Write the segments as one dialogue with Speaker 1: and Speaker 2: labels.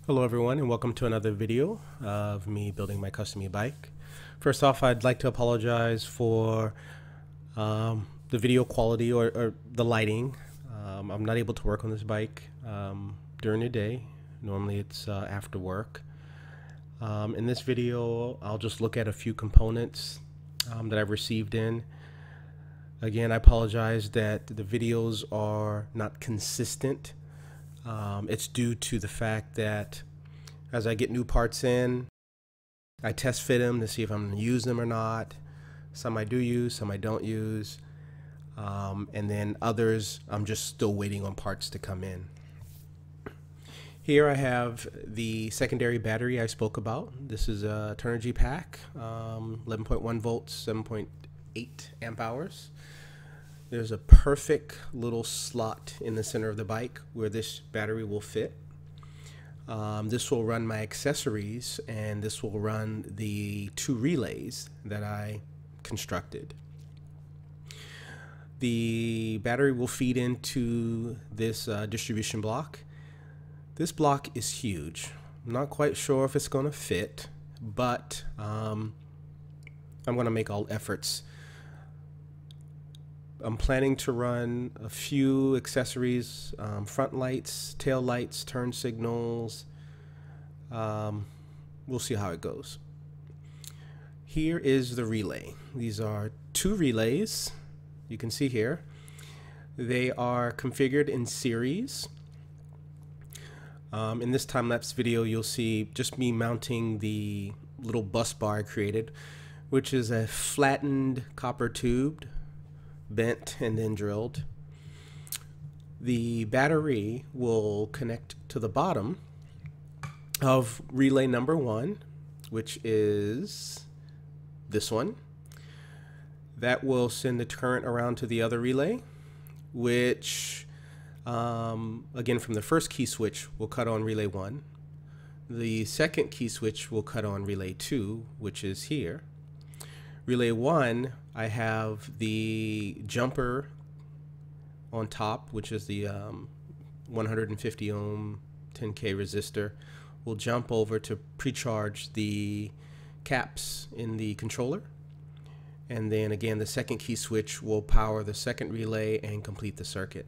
Speaker 1: Hello everyone, and welcome to another video of me building my custom e-bike. First off, I'd like to apologize for the video quality or the lighting. I'm not able to work on this bike during the day. Normally it's after work. In this video, I'll just look at a few components that I've received in. Again, I apologize that the videos are not consistent. It's due to the fact that as I get new parts in, I test fit them to see if I'm going to use them or not. Some I do use, some I don't use. And then others, I'm just still waiting on parts to come in. Here I have the secondary battery I spoke about. This is a Turnigy pack, 11.1 volts, 7.8 amp hours. There's a perfect little slot in the center of the bike where this battery will fit. This will run my accessories, and this will run the two relays that I constructed. The battery will feed into this distribution block. This block is huge. I'm not quite sure if it's going to fit, but I'm going to make all efforts. I'm planning to run a few accessories, front lights, tail lights, turn signals. We'll see how it goes. Here is the relay. These are two relays. You can see here. They are configured in series. In this time-lapse video, you'll see just me mounting the little bus bar I created, which is a flattened copper tube, bent and then drilled. The battery will connect to the bottom of relay number 1, which is this one. That will send the current around to the other relay, which again from the first key switch will cut on relay 1. The second key switch will cut on relay 2, which is here. Relay 1, I have the jumper on top, which is the 150 ohm 10K resistor. Will jump over to pre-charge the caps in the controller. And then again, the second key switch will power the second relay and complete the circuit.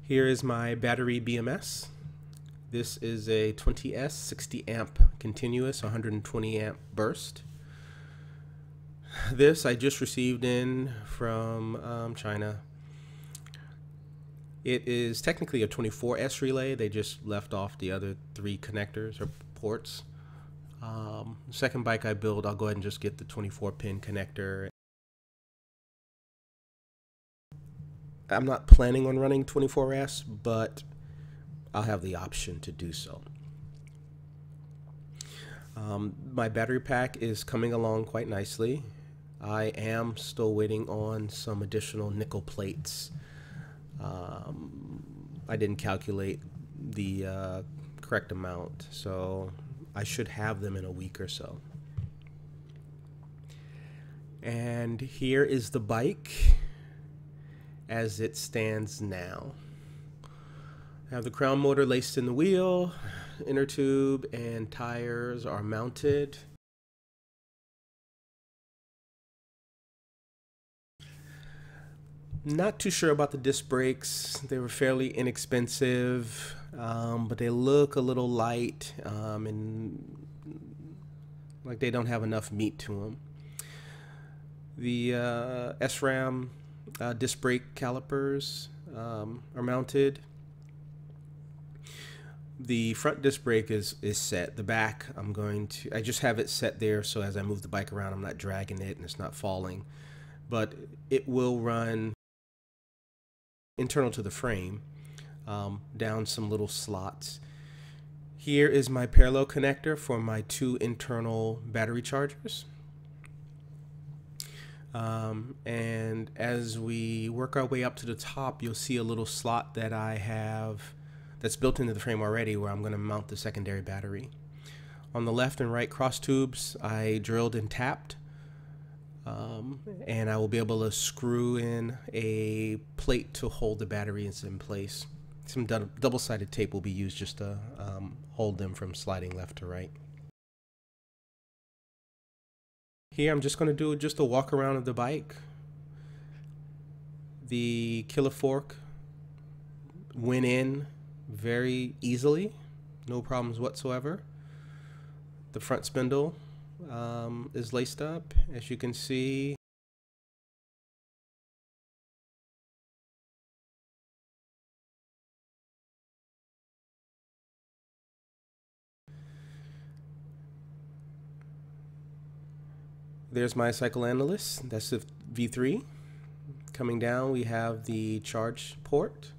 Speaker 1: Here is my battery BMS. This is a 20S 60 amp continuous 120 amp burst. This I just received in from China. It is technically a 24S relay. They just left off the other 3 connectors or ports. Second bike I build, I'll go ahead and just get the 24-pin connector. I'm not planning on running 24S, but I'll have the option to do so. My battery pack is coming along quite nicely. I am still waiting on some additional nickel plates. I didn't calculate the correct amount, so I should have them in a week or so. And here is the bike as it stands now. I have the crown motor laced in the wheel, inner tube and tires are mounted. Not too sure about the disc brakes. They were fairly inexpensive, but they look a little light and like they don't have enough meat to them. The SRAM disc brake calipers are mounted. The front disc brake is set. The back I just have it set there so as I move the bike around I'm not dragging it and it's not falling. But it will run internal to the frame, down some little slots. Here is my parallel connector for my 2 internal battery chargers. And as we work our way up to the top, you'll see a little slot that I have that's built into the frame already where I'm going to mount the secondary battery. On the left and right cross tubes I drilled and tapped. And I will be able to screw in a plate to hold the batteries in place. Some double-sided tape will be used just to hold them from sliding left to right. Here I'm just going to do just a walk around of the bike. The killer fork went in very easily, no problems whatsoever. The front spindle is laced up, as you can see. There's my cycle analyst. That's the V3. Coming down, we have the charge port.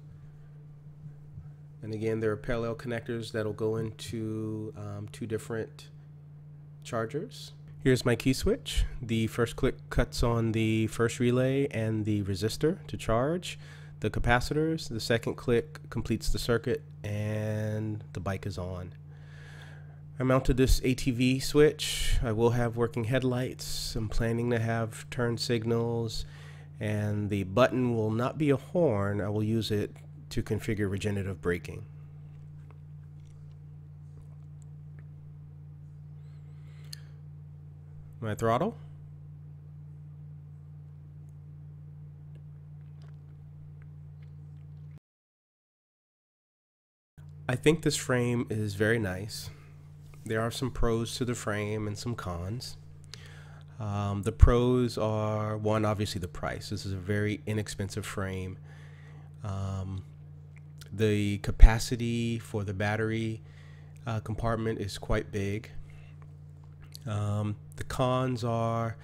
Speaker 1: And again, there are parallel connectors that'll go into two different chargers. Here's my key switch. The first click cuts on the first relay and the resistor to charge the capacitors. The second click completes the circuit and the bike is on. I mounted this ATV switch. I will have working headlights. I'm planning to have turn signals, and the button will not be a horn. I will use it to configure regenerative braking. My throttle. I think this frame is very nice. There are some pros to the frame and some cons. The pros are, one, obviously the price. This is a very inexpensive frame. The capacity for the battery compartment is quite big. The cons are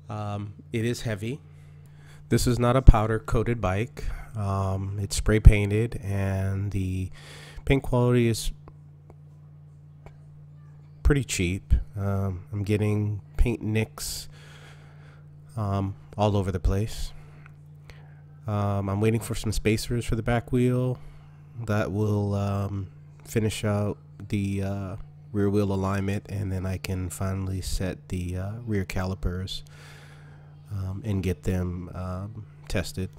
Speaker 1: it is heavy. This is not a powder coated bike. It's spray painted, and the paint quality is pretty cheap. I'm getting paint nicks all over the place. I'm waiting for some spacers for the back wheel that will finish out the rear wheel alignment, and then I can finally set the rear calipers and get them tested.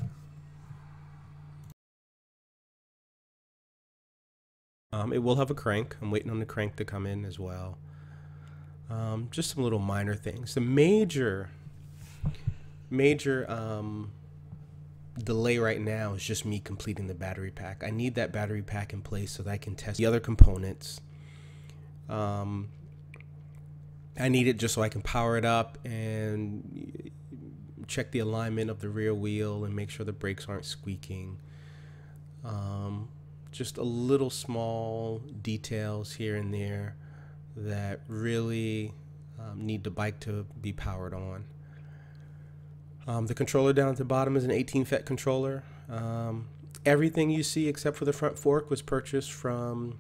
Speaker 1: It will have a crank. I'm waiting on the crank to come in as well. Just some little minor things. The major delay right now is just me completing the battery pack. I need that battery pack in place so that I can test the other components. I need it just so I can power it up and check the alignment of the rear wheel and make sure the brakes aren't squeaking. Just a little small details here and there that really need the bike to be powered on. The controller down at the bottom is an 18 FET controller. Everything you see except for the front fork was purchased from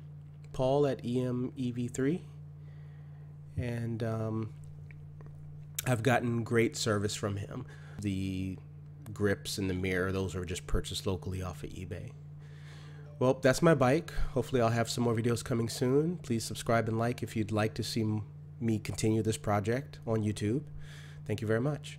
Speaker 1: Paul at EV3, and I've gotten great service from him. The grips and the mirror, those are just purchased locally off of eBay. Well, that's my bike. Hopefully I'll have some more videos coming soon. Please subscribe and like if you'd like to see me continue this project on YouTube. Thank you very much.